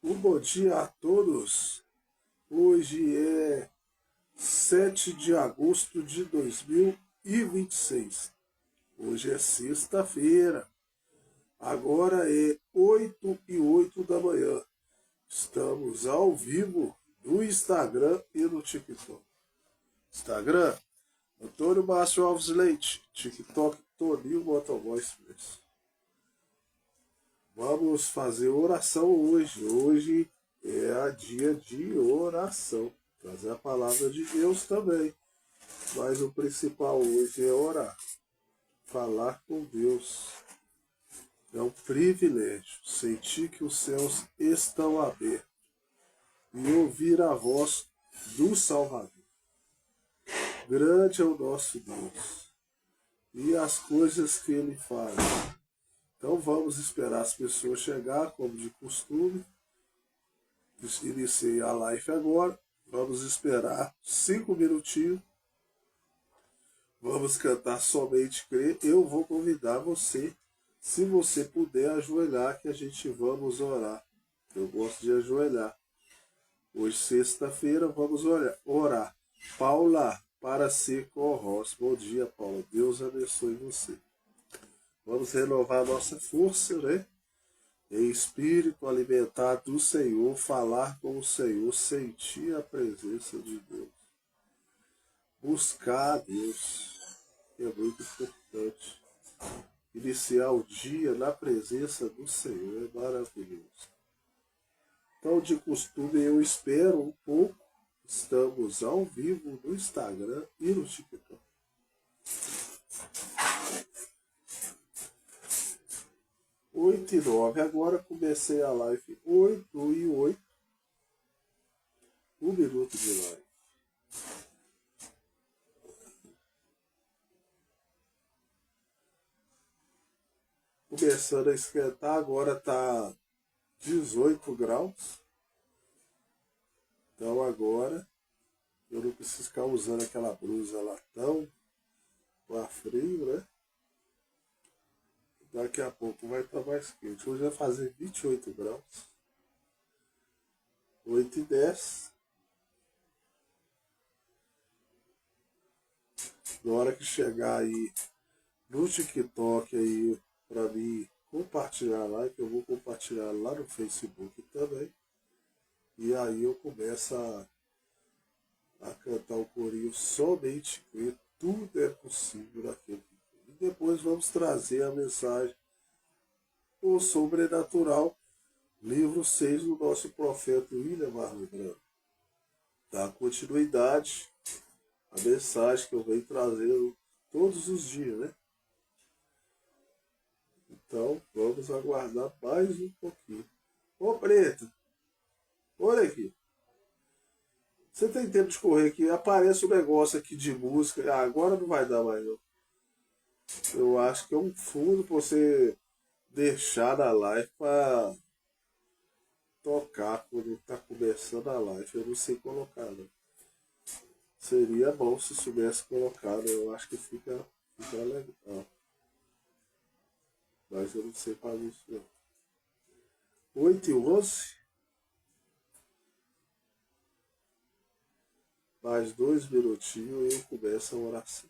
Um bom dia a todos. Hoje é 7 de agosto de 2026. Hoje é sexta-feira. Agora é 8h08 da manhã. Estamos ao vivo no Instagram e no TikTok. Instagram, Antônio Márcio Alves Leite. TikTok, Toninho Motoboy Express. Vamos fazer oração hoje. Hoje é dia de oração. Trazer a palavra de Deus também. Mas o principal hoje é orar. Falar com Deus. É um privilégio sentir que os céus estão abertos e ouvir a voz do Salvador. Grande é o nosso Deus e as coisas que Ele faz. Então vamos esperar as pessoas chegar, como de costume. Iniciei a live agora. Vamos esperar 5 minutinhos. Vamos cantar Somente Crer. Eu vou convidar você, se você puder, ajoelhar, que a gente vamos orar. Eu gosto de ajoelhar. Hoje, sexta-feira, vamos orar. Paula, para ser Corros. Bom dia, Paula. Deus abençoe você. Vamos renovar a nossa força, né? Em espírito, alimentar do Senhor, falar com o Senhor, sentir a presença de Deus. Buscar a Deus, que é muito importante. Iniciar o dia na presença do Senhor é maravilhoso. Então, de costume, eu espero um pouco. Estamos ao vivo no Instagram e no TikTok. 8h09. Agora comecei a live 8h08. 1 minuto de live. Começando a esquentar, agora está 18 graus. Então agora eu não preciso ficar usando aquela blusa latão com ar frio, né? Daqui a pouco vai estar mais quente. Hoje vai fazer 28 graus. 8h10. Na hora que chegar aí no TikTok aí para mim compartilhar lá, que eu vou compartilhar lá no Facebook também. E aí eu começo a cantar o corinho Somente Crer, tudo é possível naquele que crê. E depois vamos trazer a mensagem O Sobrenatural, livro 6 do nosso profeta William Marlon. Dá continuidade à mensagem que eu venho trazendo todos os dias, né? Então, vamos aguardar mais um pouquinho. Ô, Preta, olha aqui. Você tem tempo de correr aqui? Aparece um negócio aqui de música. Ah, agora não vai dar mais, não. Eu acho que é um fundo pra você deixar na live para tocar quando está começando a live. Eu não sei colocar, não. Seria bom se soubesse colocar, né? Eu acho que fica legal. Mas eu não sei fazer isso, não. 8h11. Mais 2 minutinhos e eu começo a oração.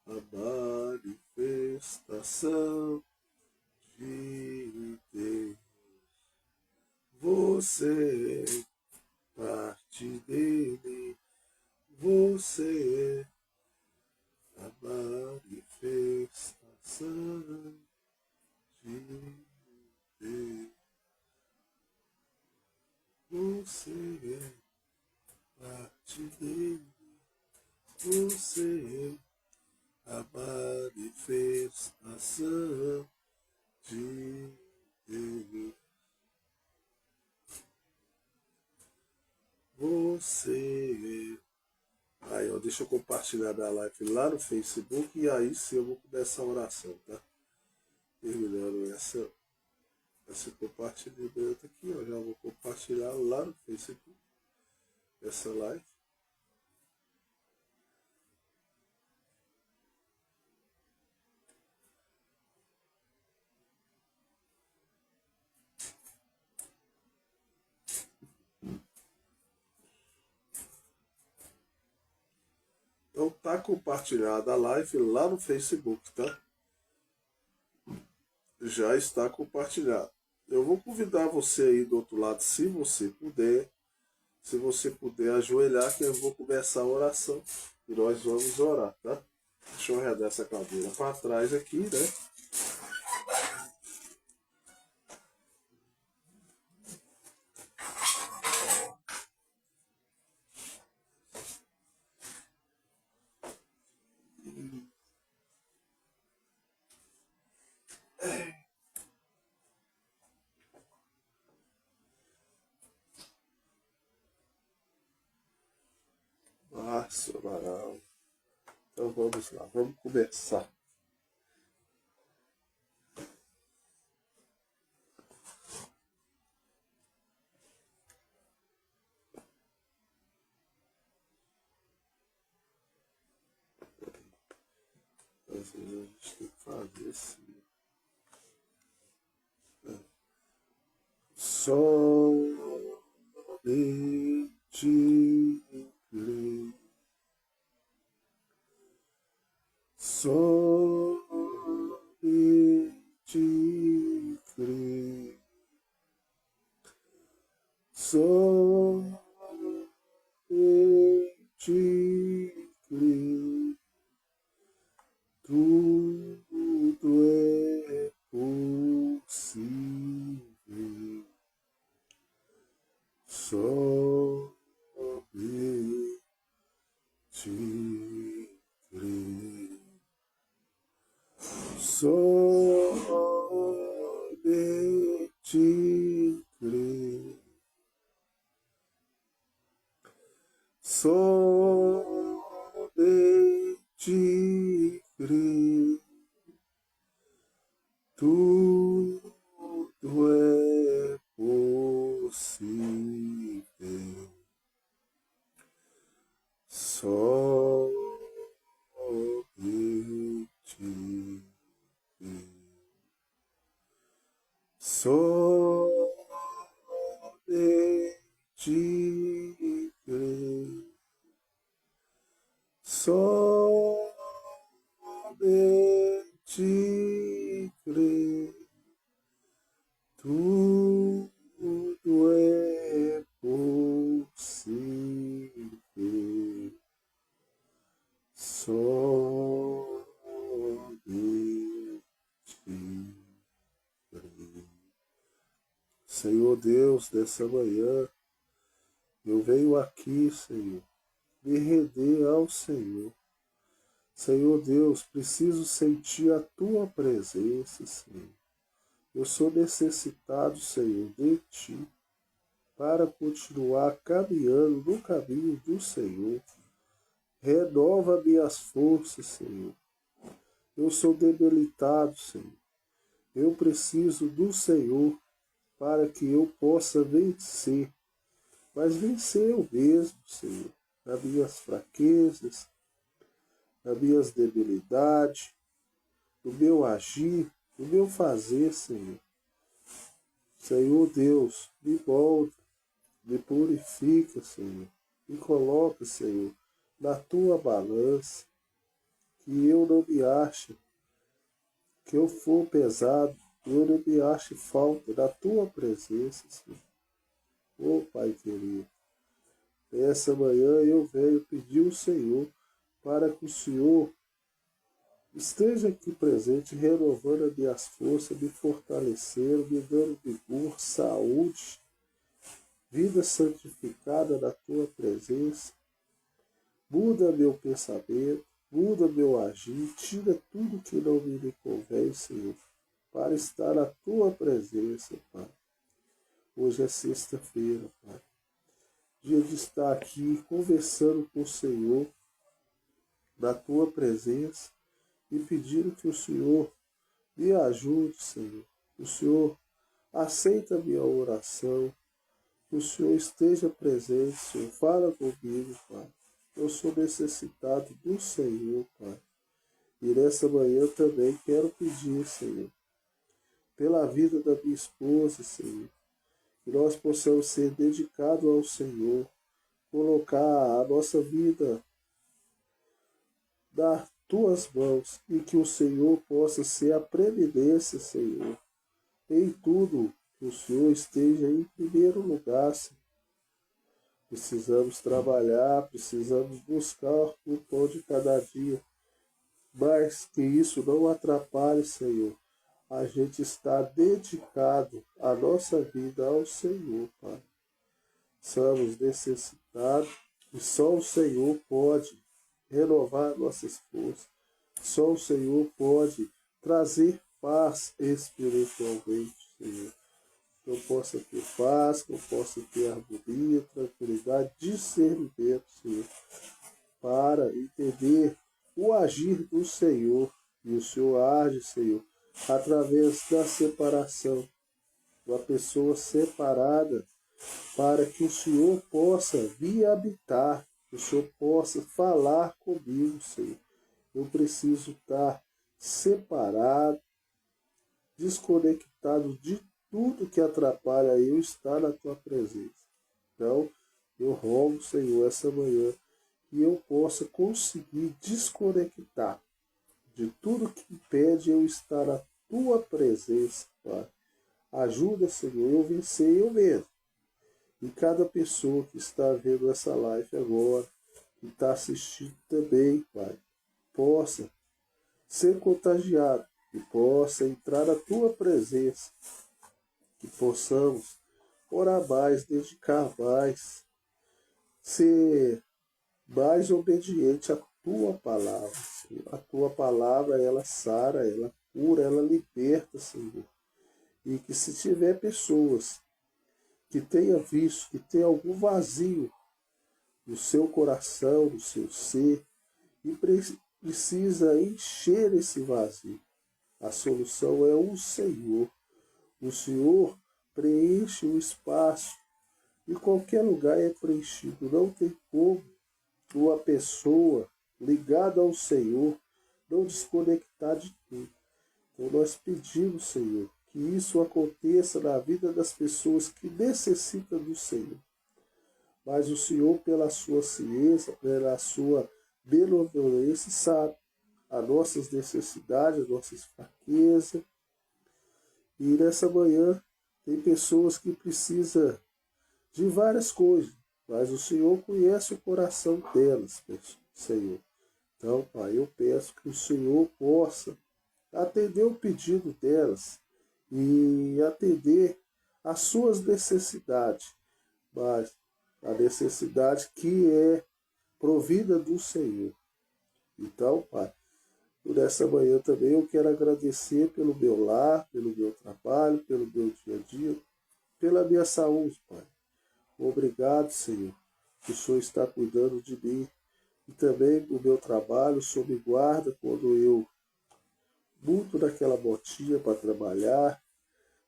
A manifestação de Deus. Você é parte dele. Você é a manifestação de Deus. Você é parte dele. Você é a manifestação de Deus. Você. Aí, ó, deixa eu compartilhar da live lá no Facebook e aí sim eu vou começar a oração, tá? Terminando essa esse compartilhamento aqui, ó. Já vou compartilhar lá no Facebook essa live. Então tá compartilhada a live lá no Facebook, tá? Já está compartilhado. Eu vou convidar você aí do outro lado, se você puder ajoelhar, que eu vou começar a oração e nós vamos orar, tá? Deixa eu arredar essa cadeira para trás aqui, né? Nossa, Amaral. Então vamos lá, vamos começar. Às vezes a gente tem que fazer assim. Somente crer. Somente crer. Somente crer. Tudo é possível. Somente crer. Somente crer. Somente crer. Tudo é possível. Somente crer. Somente crer. Somente crer. Tudo é possível. Somente crer. Senhor Deus, dessa manhã, eu venho aqui, Senhor, me render ao Senhor. Senhor Deus, preciso sentir a Tua presença, Senhor. Eu sou necessitado, Senhor, de Ti, para continuar caminhando no caminho do Senhor. Renova minhas forças, Senhor. Eu sou debilitado, Senhor. Eu preciso do Senhor para que eu possa vencer. Mas vencer eu mesmo, Senhor, nas minhas fraquezas, nas minhas debilidades, no meu agir, no meu fazer, Senhor. Senhor Deus, me molda, me purifica, Senhor. Me coloca, Senhor, na Tua balança, que eu não me ache, que eu for pesado, eu não me ache falta da Tua presença, Senhor. Ô Pai querido, essa manhã eu venho pedir ao Senhor para que o Senhor esteja aqui presente, renovando as minhas forças, me fortalecendo, me dando vigor, saúde, vida santificada na Tua presença. Muda meu pensamento, muda meu agir, tira tudo que não me convém, Senhor, para estar na Tua presença, Pai. Hoje é sexta-feira, Pai. Dia de estar aqui conversando com o Senhor, na Tua presença, e pedindo que o Senhor me ajude, Senhor. Que o Senhor aceita a minha oração, que o Senhor esteja presente, Senhor, fala comigo, Pai. Eu sou necessitado do Senhor, Pai. E nessa manhã também quero pedir, Senhor, pela vida da minha esposa, Senhor, que nós possamos ser dedicados ao Senhor, colocar a nossa vida nas tuas mãos e que o Senhor possa ser a preeminência, Senhor, em tudo, que o Senhor esteja em primeiro lugar, Senhor. Precisamos trabalhar, precisamos buscar o pão de cada dia, mas que isso não atrapalhe, Senhor, a gente está dedicado a nossa vida ao Senhor, Pai. Somos necessitados e só o Senhor pode renovar nossas forças. Só o Senhor pode trazer paz espiritualmente, Senhor. Que eu possa ter paz, que eu possa ter harmonia, tranquilidade, discernimento, Senhor, para entender o agir do Senhor. E o Senhor age, Senhor, através da separação, uma pessoa separada, para que o Senhor possa vir habitar, que o Senhor possa falar comigo, Senhor. Eu preciso estar separado, desconectado de tudo que atrapalha eu estar na tua presença. Então, eu rogo, Senhor, essa manhã, que eu possa conseguir desconectar de tudo que impede eu estar na tua presença, Pai. Ajuda, Senhor, eu vencer eu mesmo. E cada pessoa que está vendo essa live agora, que está assistindo também, Pai, possa ser contagiado, que possa entrar na tua presença, que possamos orar mais, dedicar mais, ser mais obediente à tua palavra, Senhor. A tua palavra, ela sara, ela cura, ela liberta, Senhor. E que se tiver pessoas que tenha visto, que tem algum vazio no seu coração, no seu ser, e precisa encher esse vazio, a solução é o Senhor. O Senhor preenche o espaço, e qualquer lugar é preenchido. Não tem como uma pessoa ligada ao Senhor não desconectar de tudo. Então nós pedimos, Senhor, que isso aconteça na vida das pessoas que necessitam do Senhor. Mas o Senhor, pela sua ciência, pela sua benevolência, sabe as nossas necessidades, as nossas fraquezas. E nessa manhã tem pessoas que precisam de várias coisas, mas o Senhor conhece o coração delas, Senhor. Então, Pai, eu peço que o Senhor possa atender o pedido delas e atender às suas necessidades, mas a necessidade que é provida do Senhor. Então, Pai, por essa manhã também eu quero agradecer pelo meu lar, pelo meu trabalho, pelo meu dia a dia, pela minha saúde, Pai. Obrigado, Senhor, que o Senhor está cuidando de mim. E também o meu trabalho, o Senhor me guarda quando eu mudo naquela botinha para trabalhar.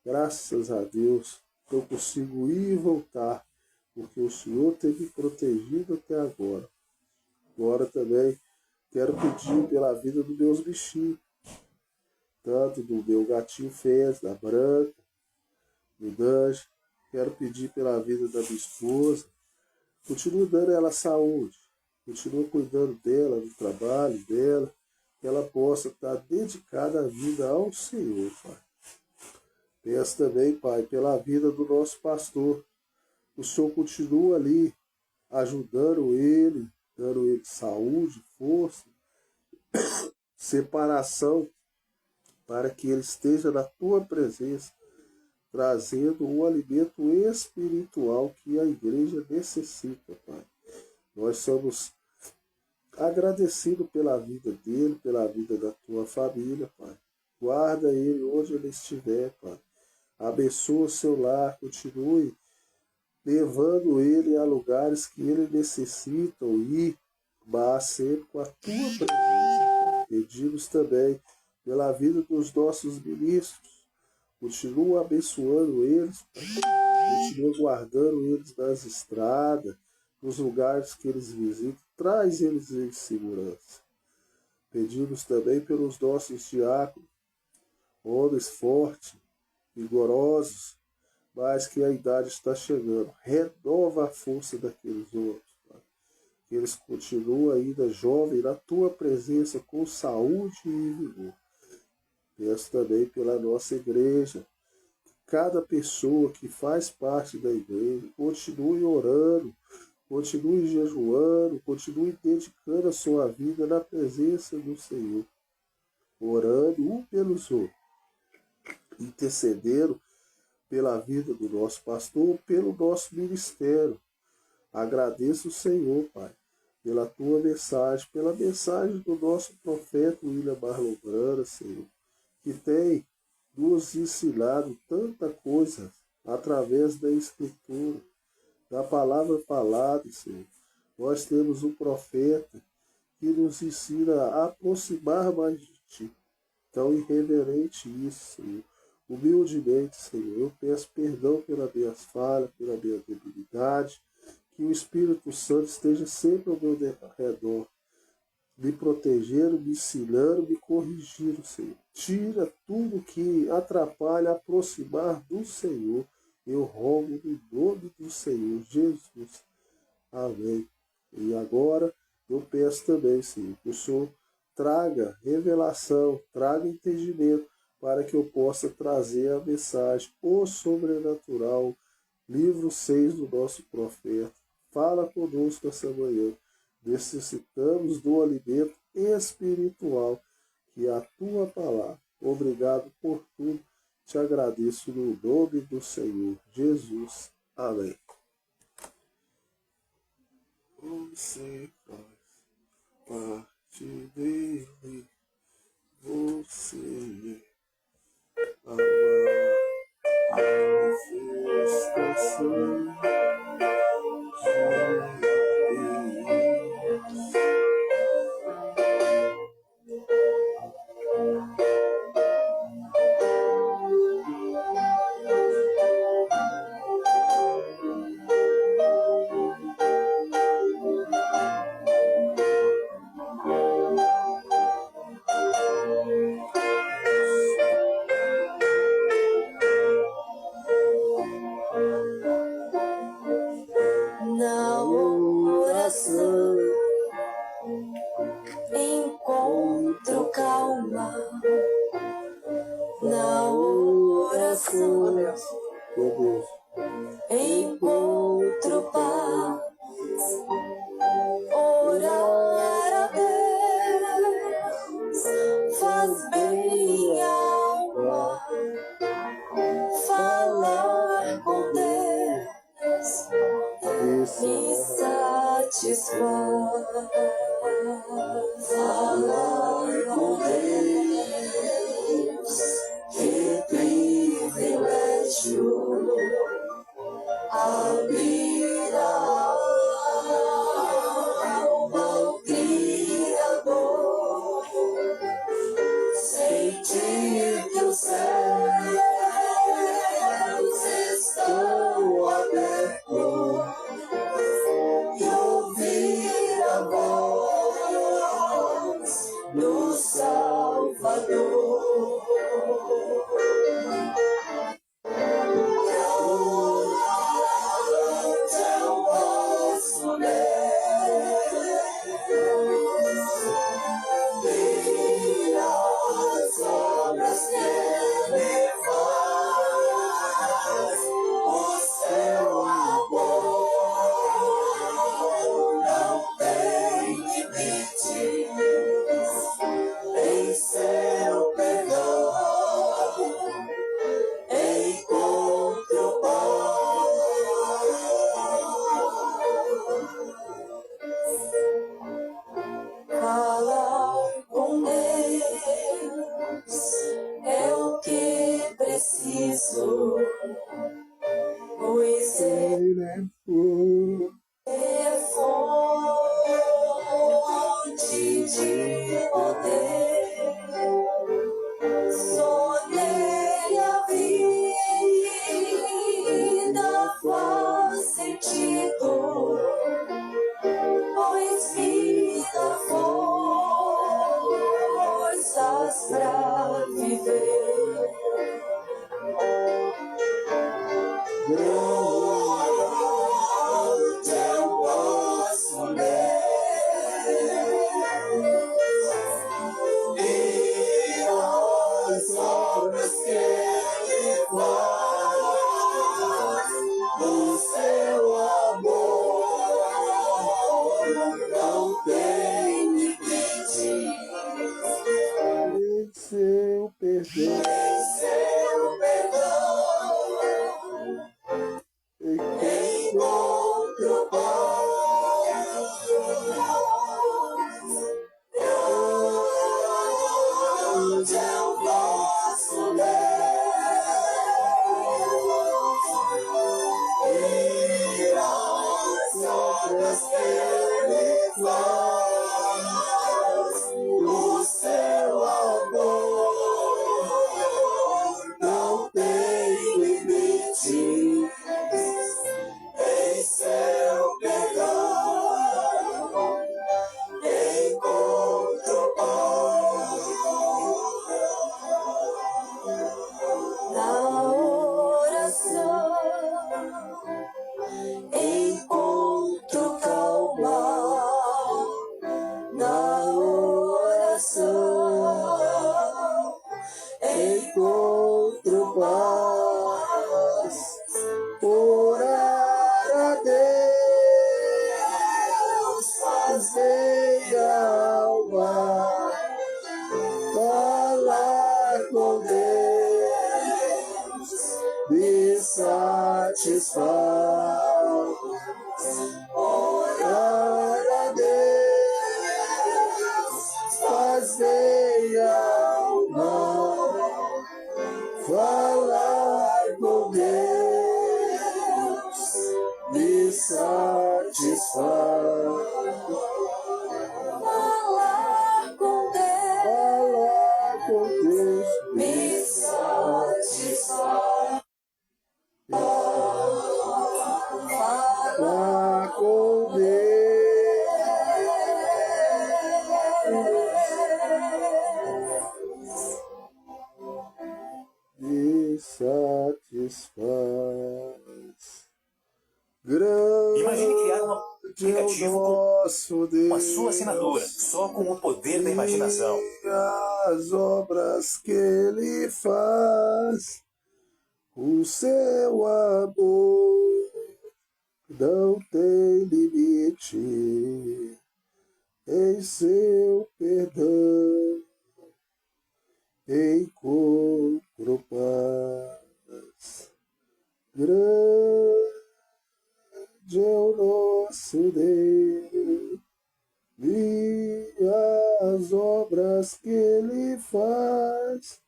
Graças a Deus eu consigo ir e voltar, porque o Senhor tem me protegido até agora. Agora também quero pedir pela vida dos meus bichinhos, tanto do meu gatinho Fez, da Branca, do Dange. Quero pedir pela vida da minha esposa. Continua dando ela saúde, continua cuidando dela, do trabalho dela, que ela possa estar dedicada à vida ao Senhor, Pai. Peço também, Pai, pela vida do nosso pastor. O Senhor continua ali, ajudando ele, dando ele saúde, força, separação, para que ele esteja na tua presença, trazendo o alimento espiritual que a igreja necessita, Pai. Nós somos agradecidos pela vida dele, pela vida da tua família, Pai. Guarda ele onde ele estiver, Pai. Abençoa o seu lar, continue levando ele a lugares que ele necessita ir, mas sempre com a tua presença, Pai. Pedimos também pela vida dos nossos ministros, Continua abençoando eles, Pai. Continua guardando eles nas estradas, nos lugares que eles visitam. Traz eles em segurança. Pedimos também pelos nossos diáconos, homens fortes, vigorosos, mas que a idade está chegando. Renova a força daqueles homens, Pai. Que eles continuem ainda jovens na tua presença com saúde e vigor. Peço também pela nossa igreja. Cada pessoa que faz parte da igreja continue orando, continue jejuando, continue dedicando a sua vida na presença do Senhor. Orando um pelos outros, intercedendo pela vida do nosso pastor, pelo nosso ministério. Agradeço o Senhor, Pai, pela tua mensagem, pela mensagem do nosso profeta William Marlon Brana, Senhor, que tem nos ensinado tanta coisa através da Escritura, da palavra falada, Senhor. Nós temos um profeta que nos ensina a aproximar mais de Ti. Tão irreverente isso, Senhor. Humildemente, Senhor, eu peço perdão pelas minhas falhas, pela minha debilidade, que o Espírito Santo esteja sempre ao meu redor, me protegendo, me ensinando, me corrigindo, Senhor. Tira tudo que atrapalha aproximar do Senhor. Eu rogo no nome do Senhor Jesus. Amém. E agora eu peço também, Senhor, que o Senhor traga revelação, traga entendimento, para que eu possa trazer a mensagem, o sobrenatural, livro 6 do nosso profeta. Fala conosco essa manhã. Necessitamos do alimento espiritual, que é a tua palavra. Obrigado por tudo. Te agradeço no nome do Senhor Jesus. Amém. Você faz parte dele. Você é a manifestação de Na oração encontro calma. Na oração encontro paz. Orar a Deus faz bem à alma. Falar com Deus me satisfaz. Falar com Deus, que privilégio. Abrir a alma ao Criador, sentir que os céus estão abertos e ouvir a voz do Salvador. Eu posso ler as obras que Ele faz, o seu amor não tem em seu perdão, encontro paz. Grande é o vosso Deus, e as obras que Ele faz, o seu amor não tem limite, em seu perdão encontro paz. Na oração encontro calma, na oração encontro paz. Orar a Deus faz bem a alma, falar com Deus me satisfaz. Orar a Deus faz bem a alma, falar com Deus me satisfaz. Falar com Deus me satisfaz. Falar com Deus me satisfaz. Imagine criar um aplicativo com a sua assinatura, Deus, só com o poder da imaginação. e as obras que Ele faz, o seu amor não tem limite, em seu perdão encontro paz. Grande é o nosso Deus, e as obras que Ele faz,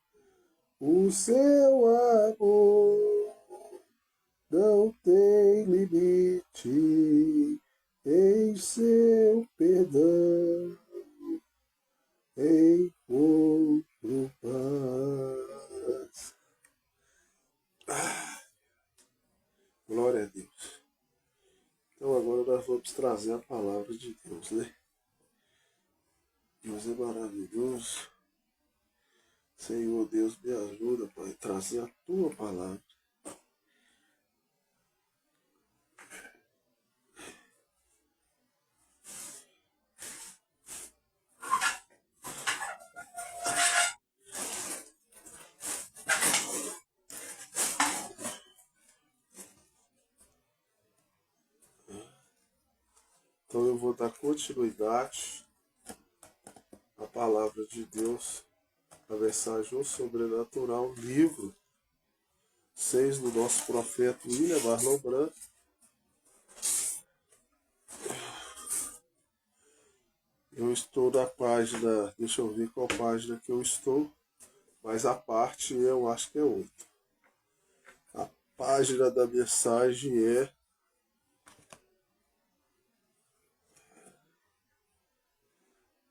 o seu amor não tem limite, em seu perdão encontro paz. Glória a Deus. Então agora nós vamos trazer a palavra de Deus, né? Deus é maravilhoso. Senhor Deus, me ajuda, Pai, a trazer a tua palavra. Então eu vou dar continuidade à palavra de Deus, a mensagem O Sobrenatural, livro 6 do nosso profeta William Marlon Branco. Eu estou na página, deixa eu ver qual página que eu estou, mas a parte eu acho que é 8. A página da mensagem é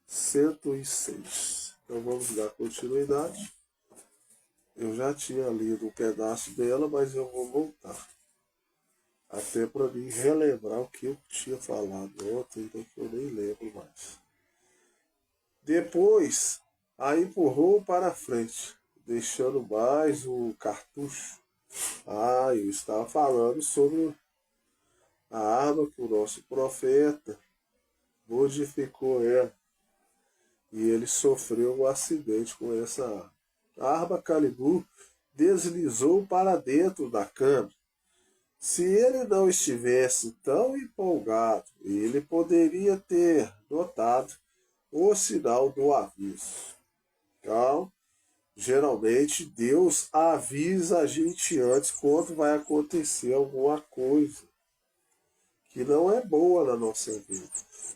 106. Então vamos dar continuidade. Eu já tinha lido um pedaço dela, mas eu vou voltar. Até para mim relembrar o que eu tinha falado ontem, então que eu nem lembro mais. Depois, a empurrou para frente, deixando mais um cartucho. Eu estava falando sobre a arma que o nosso profeta modificou ela. E ele sofreu um acidente com essa arma. A arma Calibur deslizou para dentro da câmera. Se ele não estivesse tão empolgado, ele poderia ter notado o sinal do aviso. Então, geralmente Deus avisa a gente antes quando vai acontecer alguma coisa que não é boa na nossa vida.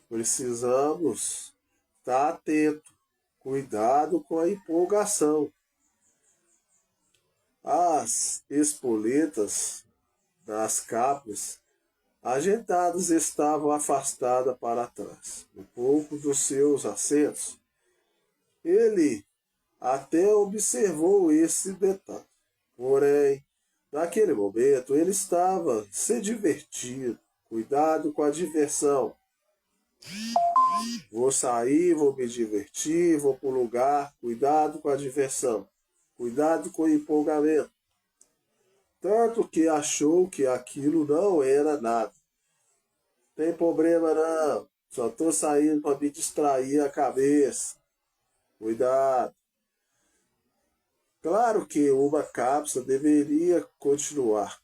Precisamos estar atento, cuidado com a empolgação. As espoletas das capas ajeitadas estavam afastadas para trás, um pouco dos seus assentos. Ele até observou esse detalhe. Porém, naquele momento, ele estava se divertindo. Cuidado com a diversão. Vou sair, vou me divertir, vou para um lugar. Cuidado com a diversão. Cuidado com o empolgamento. Tanto que achou que aquilo não era nada. Tem problema não. Só estou saindo para me distrair a cabeça. Cuidado. Claro que uma cápsula deveria continuar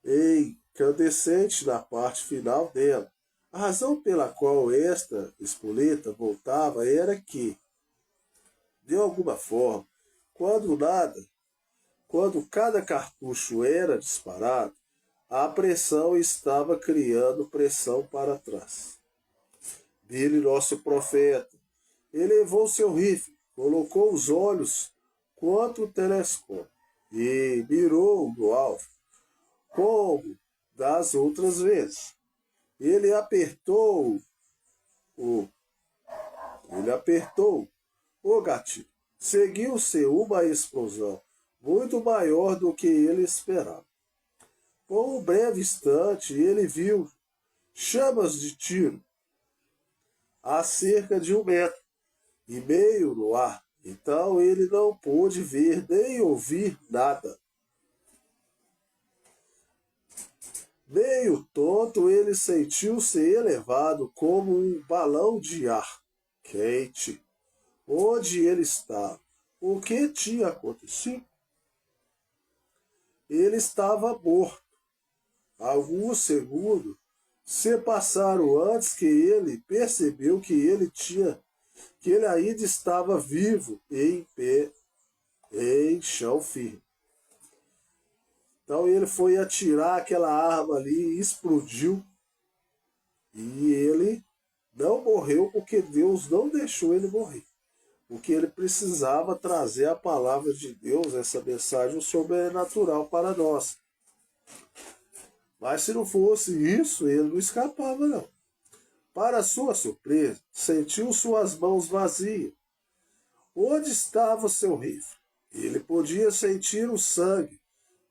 incandescente na parte final dela. A razão pela qual esta espoleta voltava era que, de alguma forma, quando cada cartucho era disparado, a pressão estava criando pressão para trás. Billy, nosso profeta, elevou seu rifle, colocou os olhos contra o telescópio e mirou no alvo, como das outras vezes. Ele apertou o gatilho. Seguiu-se uma explosão muito maior do que ele esperava. Por um breve instante, ele viu chamas de tiro a cerca de 1,5 metros no ar. Então ele não pôde ver nem ouvir nada. Meio tonto, ele sentiu-se elevado como um balão de ar quente. Onde ele estava? O que tinha acontecido? Ele estava morto. Alguns segundos se passaram antes que ele percebeu que ele ainda estava vivo e em pé, em chão firme. Então ele foi atirar aquela arma ali e explodiu. E ele não morreu porque Deus não deixou ele morrer. Porque ele precisava trazer a palavra de Deus, essa mensagem sobrenatural para nós. Mas se não fosse isso, ele não escapava não. Para sua surpresa, sentiu suas mãos vazias. Onde estava seu rifle? Ele podia sentir o sangue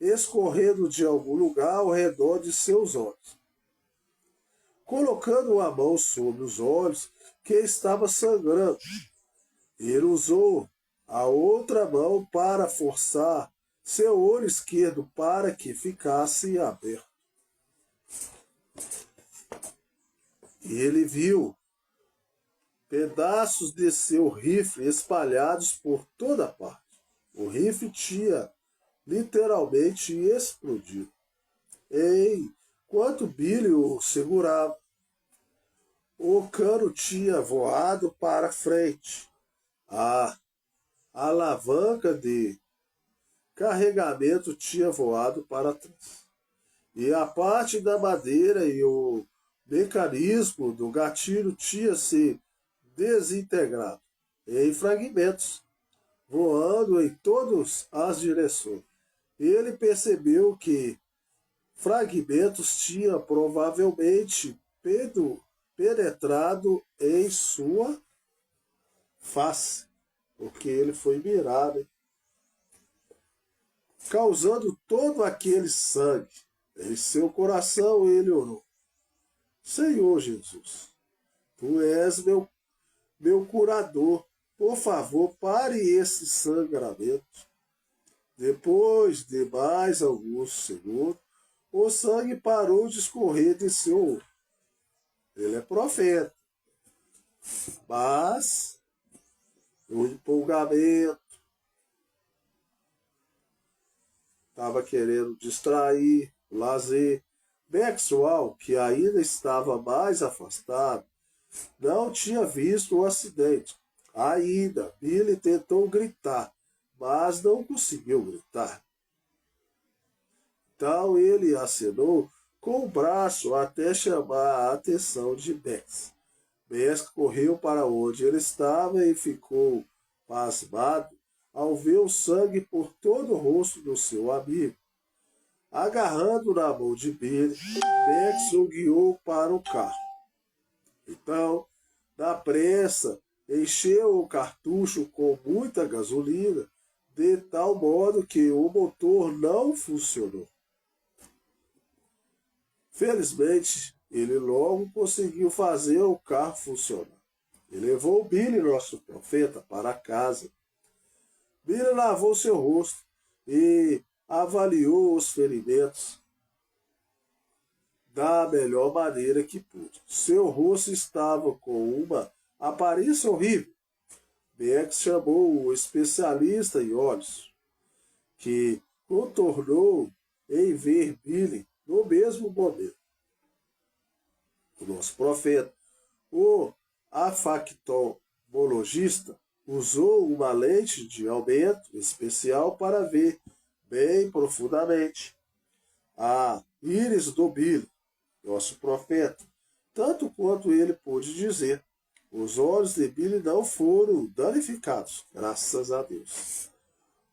escorrendo de algum lugar ao redor de seus olhos. Colocando a mão sobre os olhos que estava sangrando, ele usou a outra mão para forçar seu olho esquerdo para que ficasse aberto. E ele viu pedaços de seu rifle espalhados por toda parte. O rifle tinha literalmente explodido. Enquanto Billy o segurava, o cano tinha voado para frente. A alavanca de carregamento tinha voado para trás. E a parte da madeira e o mecanismo do gatilho tinha se desintegrado em fragmentos, voando em todas as direções. Ele percebeu que fragmentos tinham provavelmente penetrado em sua face, porque ele foi mirado, causando todo aquele sangue. Em seu coração ele orou: Senhor Jesus, Tu és meu curador, por favor, pare esse sangramento. Depois de mais alguns segundos, o sangue parou de escorrer de seu olho. Ele é profeta, mas o empolgamento estava querendo distrair, o lazer. Maxwell, que ainda estava mais afastado, não tinha visto o acidente. Ainda, Billy tentou gritar, mas não conseguiu gritar. Então ele acenou com o braço até chamar a atenção de Bex. Bex correu para onde ele estava e ficou pasmado ao ver o sangue por todo o rosto do seu amigo. Agarrando na mão de Billy, Bex o guiou para o carro. Então, na pressa, encheu o cartucho com muita gasolina, de tal modo que o motor não funcionou. Felizmente, ele logo conseguiu fazer o carro funcionar. E levou Billy, nosso profeta, para casa. Billy lavou seu rosto e avaliou os ferimentos da melhor maneira que pôde. Seu rosto estava com uma aparência horrível. Bex chamou o especialista em olhos, que contornou em ver Billy no mesmo momento. O nosso profeta, o oftalmologista, usou uma lente de aumento especial para ver bem profundamente a íris do Billy, nosso profeta, tanto quanto ele pôde dizer. Os olhos de Billy não foram danificados, graças a Deus.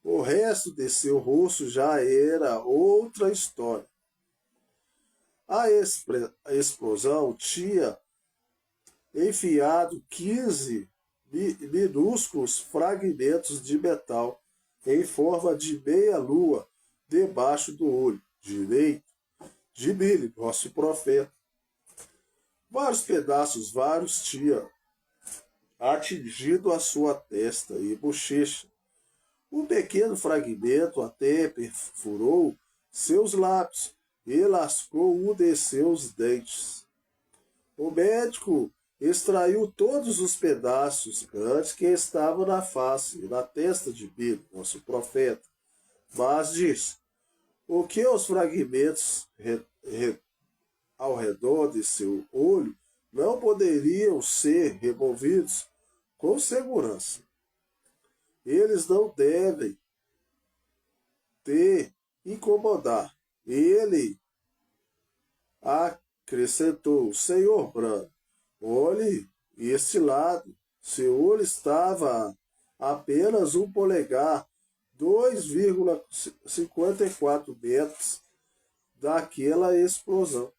O resto de seu rosto já era outra história. A explosão tinha enfiado 15 minúsculos fragmentos de metal em forma de meia-lua debaixo do olho direito de Billy, nosso profeta. Vários pedaços tinham atingido a sua testa e bochecha. Um pequeno fragmento até perfurou seus lábios e lascou um de seus dentes. O médico extraiu todos os pedaços grandes que estavam na face e na testa de Billy, nosso profeta, mas disse: o que os fragmentos ao redor de seu olho não poderiam ser removidos com segurança. Eles não devem te incomodar. Ele acrescentou: Senhor Brando, olhe este lado. Seu olho estava a apenas 1 polegar, 2,54 metros daquela explosão.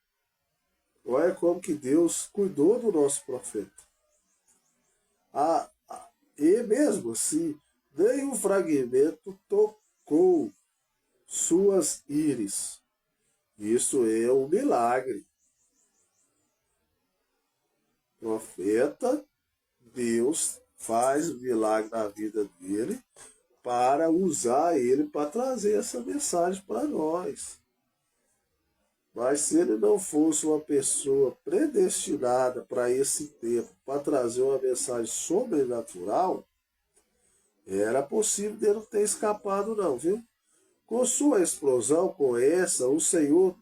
Olha como que Deus cuidou do nosso profeta. E mesmo assim, nenhum fragmento tocou suas íris. Isso é um milagre. Profeta, Deus faz um milagre na vida dele para usar ele para trazer essa mensagem para nós. Mas se ele não fosse uma pessoa predestinada para esse tempo, para trazer uma mensagem sobrenatural, era possível dele não ter escapado não, viu? Com sua explosão com essa, o Senhor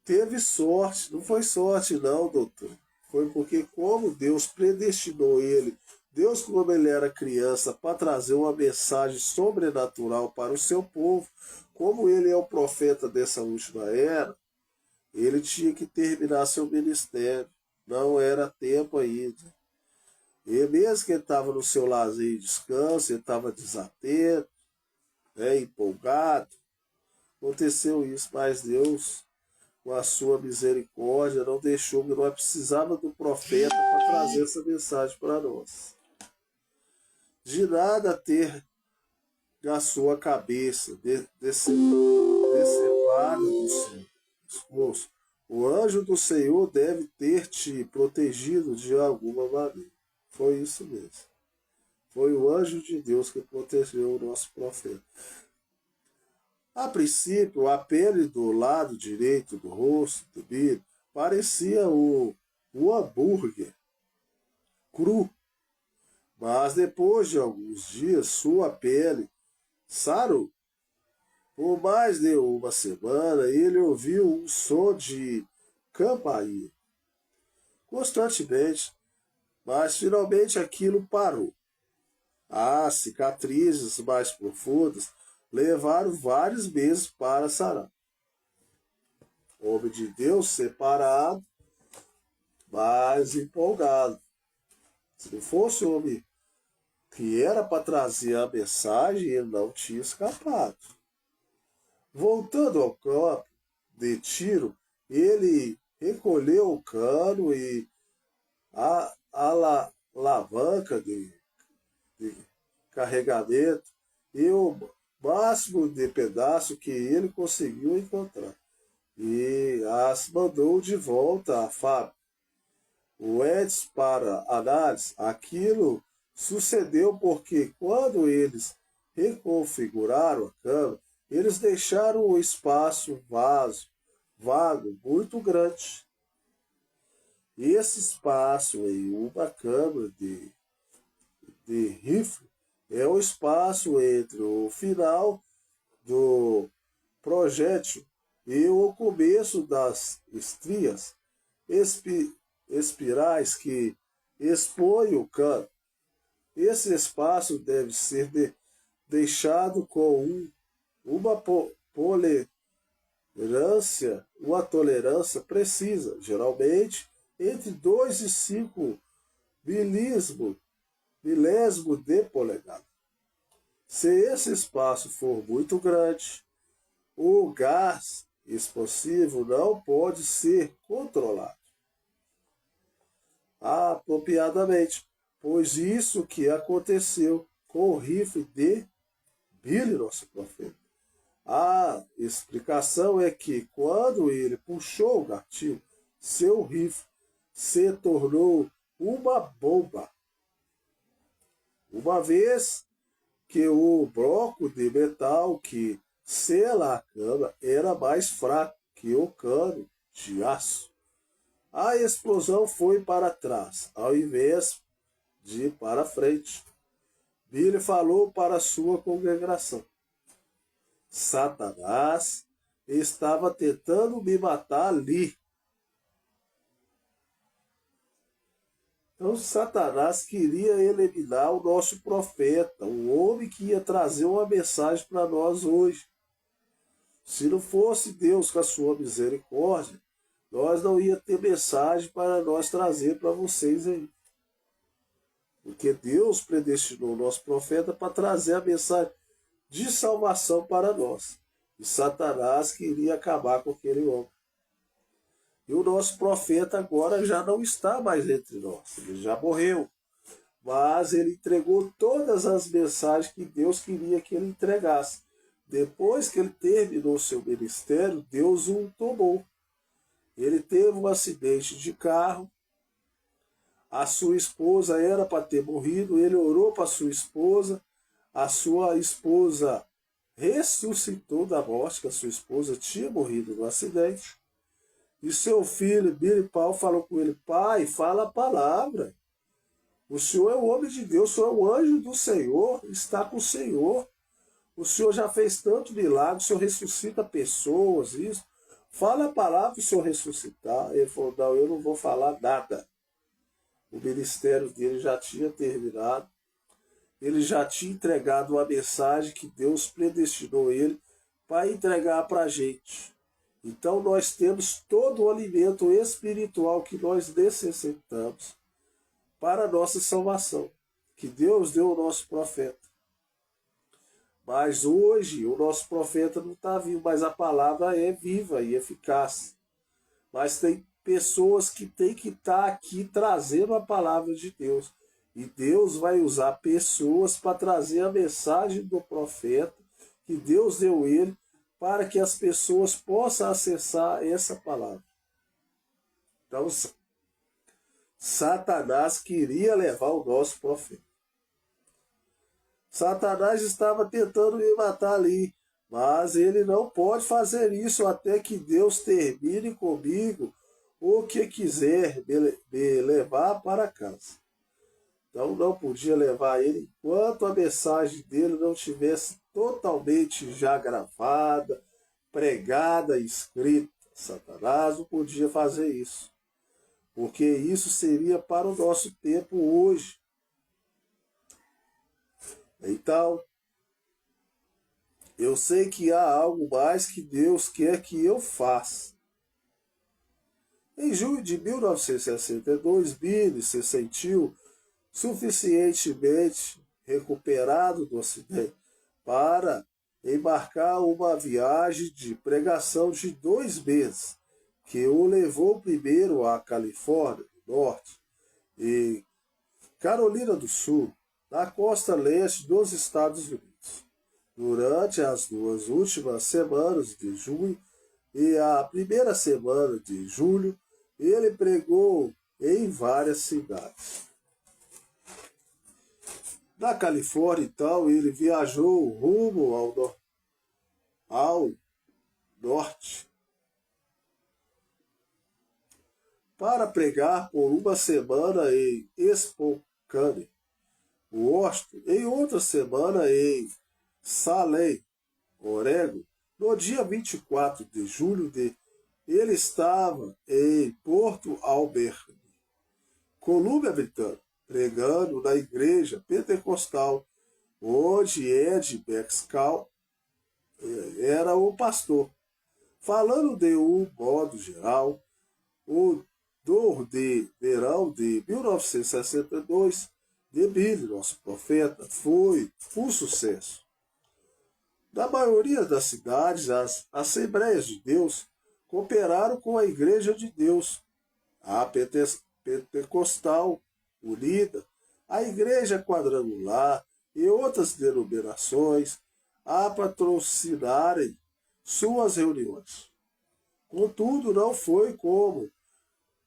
teve sorte. Não foi sorte não, doutor. Foi porque como Deus predestinou ele, Deus, como ele era criança, para trazer uma mensagem sobrenatural para o seu povo, como ele é o profeta dessa última era, ele tinha que terminar seu ministério. Não era tempo ainda. E mesmo que ele estava no seu lazer e descanso, ele estava desatento, empolgado, aconteceu isso, mas Deus, com a sua misericórdia, não deixou, que nós precisávamos do profeta para trazer essa mensagem para nós. De nada ter na sua cabeça, decepado do seu esforço. O anjo do Senhor deve ter te protegido de alguma maneira. Foi isso mesmo. Foi o anjo de Deus que protegeu o nosso profeta. A princípio, a pele do lado direito do rosto do Billy parecia um hambúrguer cru. Mas depois de alguns dias, sua pele sarou. Por mais de uma semana, ele ouviu um som de campainha. constantemente, mas finalmente aquilo parou. As cicatrizes mais profundas levaram vários meses para sarar. Homem de Deus separado, mas empolgado. Se não fosse o homem que era para trazer a mensagem, ele não tinha escapado. Voltando ao campo de tiro, ele recolheu o cano e a alavanca de carregamento e o máximo de pedaço que ele conseguiu encontrar. E as mandou de volta à fábrica. O Edson para análise, aquilo sucedeu porque quando eles reconfiguraram a câmera, eles deixaram o espaço vago muito grande. Esse espaço em uma câmera de rifle é o espaço entre o final do projétil e o começo das estrias espirais que expõem o cano. Esse espaço deve ser deixado com uma tolerância precisa, geralmente entre 2 e 5 milésimo de polegada. Se esse espaço for muito grande, o gás explosivo não pode ser controlado apropriadamente, pois isso que aconteceu com o rifle de Billy, nosso profeta. A explicação é que quando ele puxou o gatilho, seu rifle se tornou uma bomba. Uma vez que o bloco de metal que sela a câmara era mais fraco que o cano de aço, a explosão foi para trás, ao invés de para frente. Billy falou para sua congregação: Satanás estava tentando me matar ali. Então Satanás queria eliminar o nosso profeta, o homem que ia trazer uma mensagem para nós hoje. Se não fosse Deus com a sua misericórdia, nós não ia ter mensagem para nós trazer para vocês aí. Porque Deus predestinou o nosso profeta para trazer a mensagem de salvação para nós. E Satanás queria acabar com aquele homem. E o nosso profeta agora já não está mais entre nós. Ele já morreu. Mas ele entregou todas as mensagens que Deus queria que ele entregasse. Depois que ele terminou seu ministério, Deus o tomou. Ele teve um acidente de carro. A sua esposa era para ter morrido. Ele orou para sua esposa. A sua esposa ressuscitou da morte, que a sua esposa tinha morrido no acidente. E seu filho, Billy Paul, falou com ele: pai, fala a palavra. O senhor é o homem de Deus, o senhor é o anjo do Senhor, está com o Senhor. O senhor já fez tanto milagre, o senhor ressuscita pessoas, isso. Fala a palavra, o senhor ressuscitar. Ele falou: não, eu não vou falar nada. O ministério dele já tinha terminado. Ele já tinha entregado uma mensagem que Deus predestinou ele para entregar para a gente. Então nós temos todo o alimento espiritual que nós necessitamos para a nossa salvação, que Deus deu ao nosso profeta. Mas hoje o nosso profeta não está vivo, mas a palavra é viva e eficaz. Mas tem pessoas que têm que estar aqui trazendo a palavra de Deus. E Deus vai usar pessoas para trazer a mensagem do profeta que Deus deu ele, para que as pessoas possam acessar essa palavra. Então, Satanás queria levar o nosso profeta. Satanás estava tentando me matar ali, mas ele não pode fazer isso até que Deus termine comigo o que quiser me levar para casa. Então não podia levar ele enquanto a mensagem dele não tivesse totalmente já gravada, pregada, escrita. Satanás não podia fazer isso. porque isso seria para o nosso tempo hoje. Então, eu sei que há algo mais que Deus quer que eu faça. Em junho de 1962, Billy se sentiu suficientemente recuperado do acidente para embarcar uma viagem de pregação de 2 meses, que o levou primeiro à Califórnia do Norte e Carolina do Sul, na costa leste dos Estados Unidos. Durante as 2 últimas semanas de junho e a primeira semana de julho, ele pregou em várias cidades. Na Califórnia, então, ele viajou rumo ao norte para pregar por uma semana em Spokane, Washington, em outra semana em Salem, Oregon. No dia 24 de julho, ele estava em Porto Alberni, Colômbia Britânica, pregando na igreja pentecostal, onde Ed Bexcal era o pastor. Falando de um modo geral, o dor de verão de 1962 de Billy, nosso profeta, foi um sucesso. Na maioria das cidades, as Assembleias de Deus cooperaram com a Igreja de Deus, a Pentecostal Unida, a Igreja Quadrangular e outras denominações a patrocinarem suas reuniões. Contudo, não foi como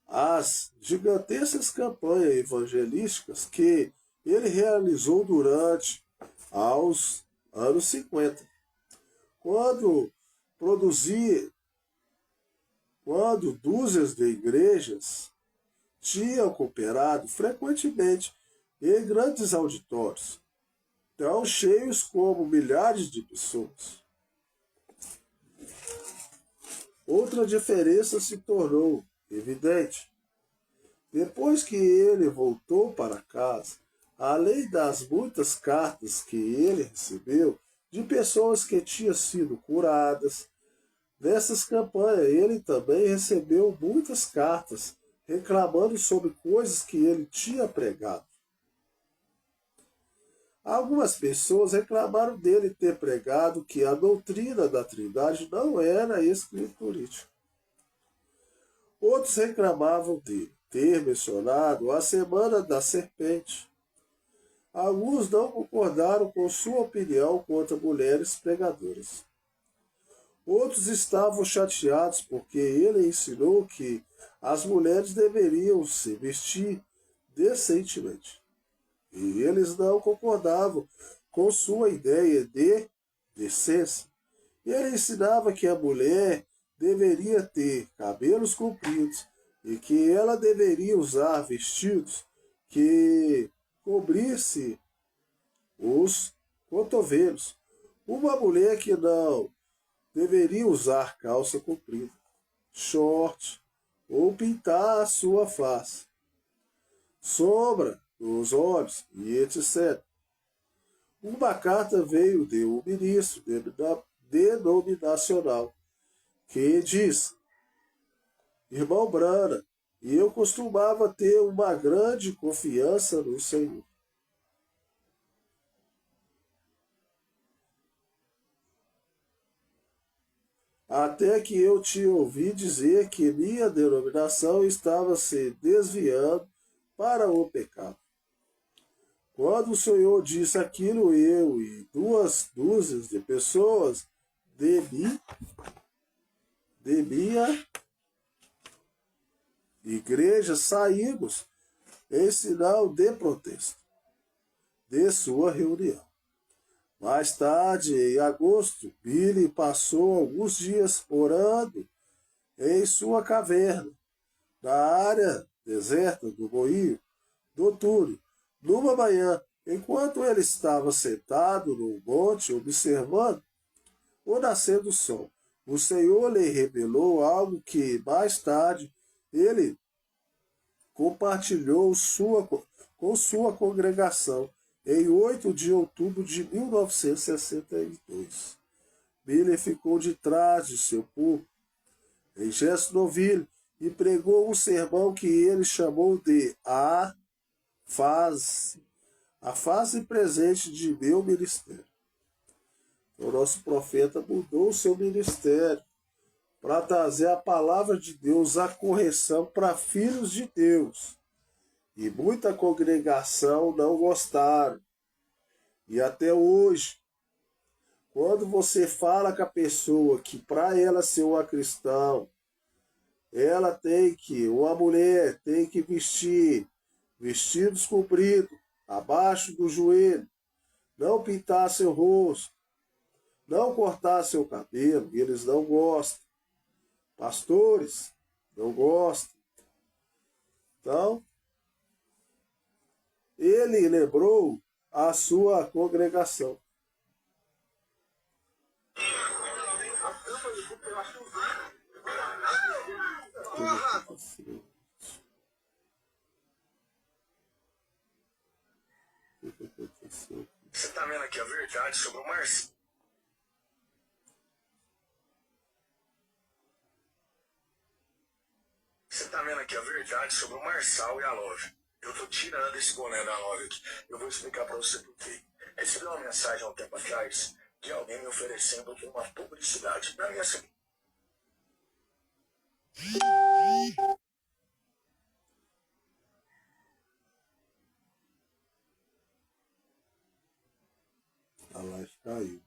as gigantescas campanhas evangelísticas que ele realizou durante os anos 50. Quando dúzias de igrejas tinham cooperado frequentemente em grandes auditórios, tão cheios como milhares de pessoas. Outra diferença se tornou evidente. Depois que ele voltou para casa, além das muitas cartas que ele recebeu de pessoas que tinham sido curadas, nessas campanhas ele também recebeu muitas cartas reclamando sobre coisas que ele tinha pregado. Algumas pessoas reclamaram dele ter pregado que a doutrina da Trindade não era escriturística. Outros reclamavam dele ter mencionado a Semana da Serpente. Alguns não concordaram com sua opinião contra mulheres pregadoras. Outros estavam chateados porque ele ensinou que as mulheres deveriam se vestir decentemente. E eles não concordavam com sua ideia de decência. Ele ensinava que a mulher deveria ter cabelos compridos e que ela deveria usar vestidos que cobrisse os cotovelos. Uma mulher que não deveria usar calça comprida, short ou pintar a sua face, sombra nos olhos e etc. Uma carta veio de um ministro denominacional que diz: Irmão Branham, eu costumava ter uma grande confiança no Senhor. Até que eu te ouvi dizer que minha denominação estava se desviando para o pecado. Quando o Senhor disse aquilo, eu e 2 dúzias de pessoas de minha igreja saímos em sinal de protesto de sua reunião. Mais tarde, em agosto, Billy passou alguns dias orando em sua caverna, na área deserta do Moinho do Túlio. Numa manhã, enquanto ele estava sentado no monte observando o nascer do sol, o Senhor lhe revelou algo que mais tarde ele compartilhou com sua congregação em 8 de outubro de 1962. Miller ficou de trás de seu púlpito em Jacksonville e pregou um sermão que ele chamou de a fase presente de meu ministério. O nosso profeta mudou o seu ministério para trazer a palavra de Deus, a correção para filhos de Deus. E muita congregação não gostaram. E até hoje, quando você fala com a pessoa que para ela ser uma cristã, uma mulher tem que vestir vestidos compridos, abaixo do joelho, não pintar seu rosto, não cortar seu cabelo, eles não gostam. Pastores não gostam. Então, ele lembrou a sua congregação. Você está vendo aqui a verdade sobre o Marcelo? Você está vendo aqui a verdade sobre o Marçal e a Love. Eu tô tirando esse boné da Love aqui. Eu vou explicar para você por quê. Recebi uma mensagem há um tempo atrás de alguém me oferecendo uma publicidade na minha seguinte. A live caiu.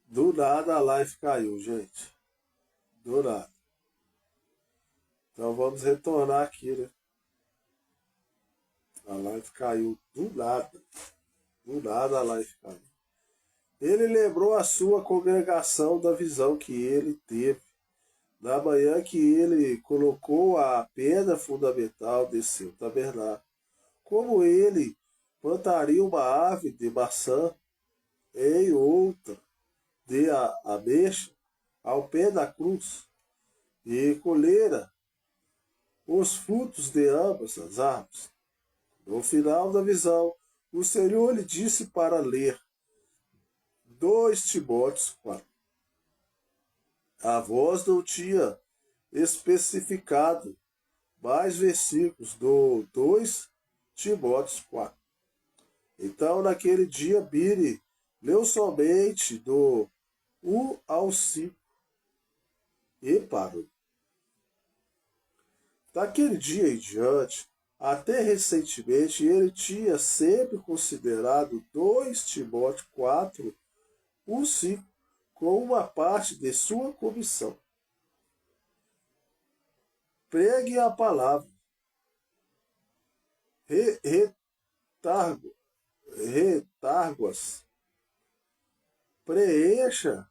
Do nada a live caiu, gente. Do nada. Então vamos retornar aqui, né? A live caiu do nada. Do nada a live caiu. Ele lembrou a sua congregação da visão que ele teve na manhã que ele colocou a pedra fundamental de seu tabernáculo. Como ele plantaria uma árvore de maçã em outra de ameixa ao pé da cruz e colhera os frutos de ambas as árvores. No final da visão, o Senhor lhe disse para ler 2 Timóteos 4. A voz não tinha especificado mais versículos do 2 Timóteos 4. Então, naquele dia, Billy leu somente do 1 ao 5 e parou. Daquele dia em diante, até recentemente, ele tinha sempre considerado 2 Timóteo 4, 1, 5, como uma parte de sua comissão. Pregue a palavra. Retargo-as. Preencha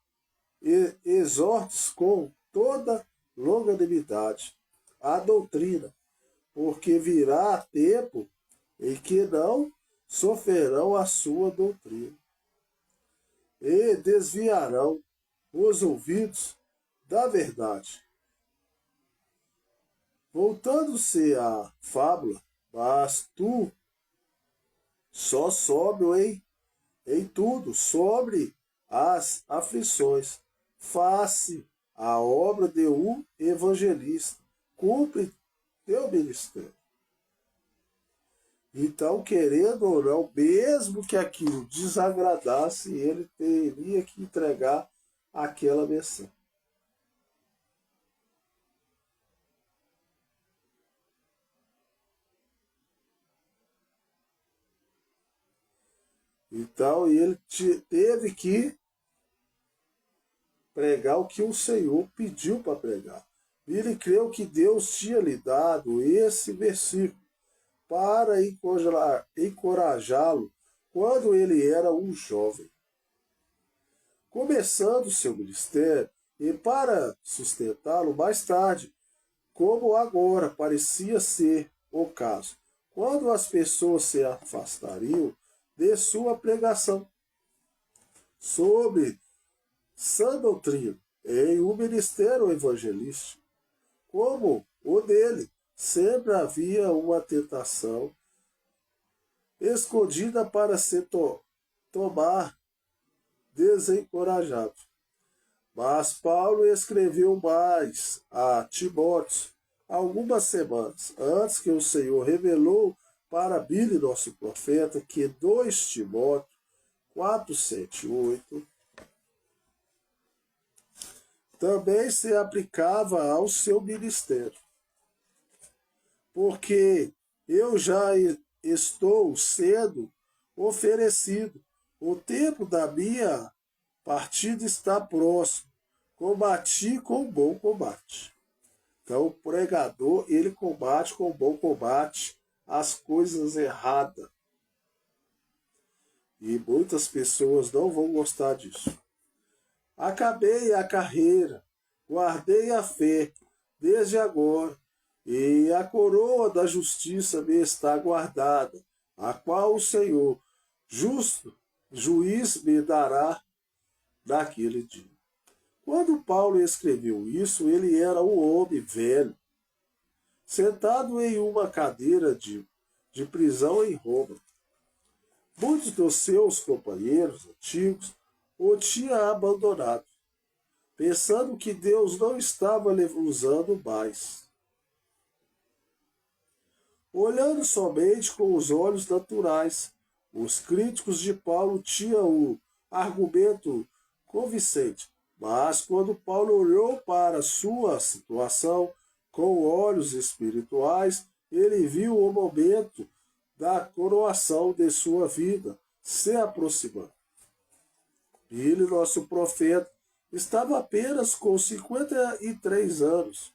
e exortes com toda longanimidade a doutrina, porque virá tempo em que não sofrerão a sua doutrina, e desviarão os ouvidos da verdade, voltando-se à fábula. Mas tu só sóbrio em tudo, sobre as aflições, face a obra de um evangelista, cumpre teu ministério. Então, querendo ou não, mesmo que aquilo desagradasse, ele teria que entregar aquela missão. Então, ele teve que pregar o que o Senhor pediu para pregar. Ele creu que Deus tinha lhe dado esse versículo para encorajá-lo quando ele era um jovem. Começando seu ministério, e para sustentá-lo mais tarde, como agora parecia ser o caso, quando as pessoas se afastariam de sua pregação sobre sã doutrina em um ministério evangelístico, como o dele, sempre havia uma tentação escondida para se tomar desencorajado. Mas Paulo escreveu mais a Timóteo algumas semanas antes que o Senhor revelou para Billy, nosso profeta, que 2 Timóteo 4, 7 e 8 também se aplicava ao seu ministério. Porque eu já estou sendo oferecido, o tempo da minha partida está próximo, combati com bom combate. Então o pregador, ele combate com bom combate as coisas erradas. E muitas pessoas não vão gostar disso. Acabei a carreira, guardei a fé desde agora, e a coroa da justiça me está guardada, a qual o Senhor, justo juiz, me dará naquele dia. Quando Paulo escreveu isso, ele era um homem velho, sentado em uma cadeira de prisão em Roma. Muitos dos seus companheiros antigos o tinham abandonado, pensando que Deus não estava usando mais. Olhando somente com os olhos naturais, os críticos de Paulo tinham o argumento convincente, mas quando Paulo olhou para sua situação com olhos espirituais, ele viu o momento da coroação de sua vida se aproximando. Ele, nosso profeta, estava apenas com 53 anos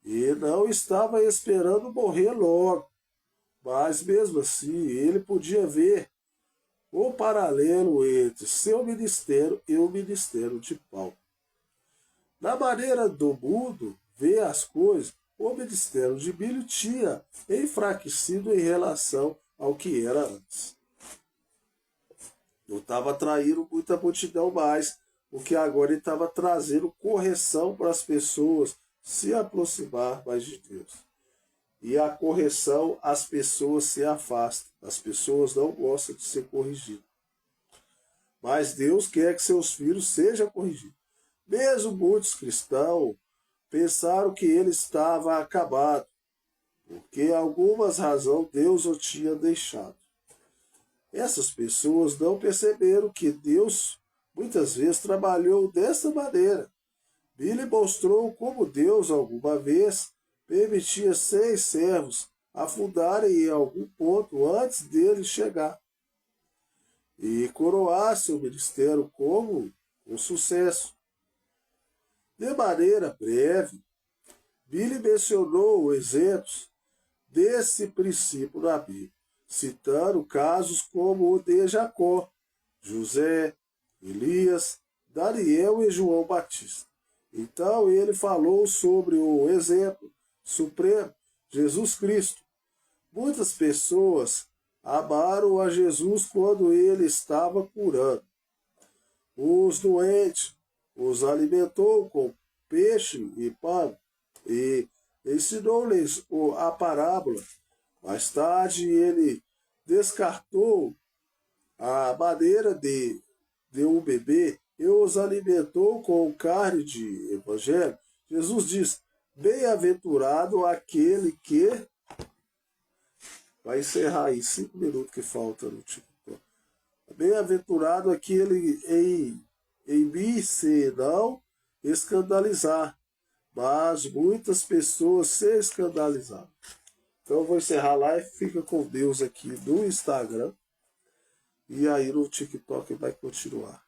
e não estava esperando morrer logo, mas mesmo assim ele podia ver o paralelo entre seu ministério e o ministério de Paulo. Na maneira do mundo ver as coisas, o ministério de Billy tinha enfraquecido em relação ao que era antes. Não estava atraindo muita multidão mais, porque agora ele estava trazendo correção para as pessoas se aproximar mais de Deus. E a correção, as pessoas se afastam. As pessoas não gostam de ser corrigidas. Mas Deus quer que seus filhos sejam corrigidos. Mesmo muitos cristãos pensaram que ele estava acabado, porque algumas razões Deus o tinha deixado. Essas pessoas não perceberam que Deus muitas vezes trabalhou dessa maneira. Billy mostrou como Deus alguma vez permitia 6 servos afundarem em algum ponto antes dele chegar e coroar seu ministério como um sucesso. De maneira breve, Billy mencionou exemplos desse princípio na Bíblia, citando casos como o de Jacó, José, Elias, Daniel e João Batista. Então ele falou sobre o exemplo supremo, Jesus Cristo. Muitas pessoas amaram a Jesus quando ele estava curando os doentes, os alimentou com peixe e pão e ensinou-lhes a parábola. Mais tarde ele descartou a maneira de deu o bebê e os alimentou com carne de evangelho. Jesus diz, bem-aventurado aquele que... Vai encerrar aí, 5 minutos que falta no TikTok. Bem-aventurado aquele em mim se não escandalizar, mas muitas pessoas se escandalizaram. Então eu vou encerrar lá e fica com Deus aqui no Instagram. E aí no TikTok vai continuar.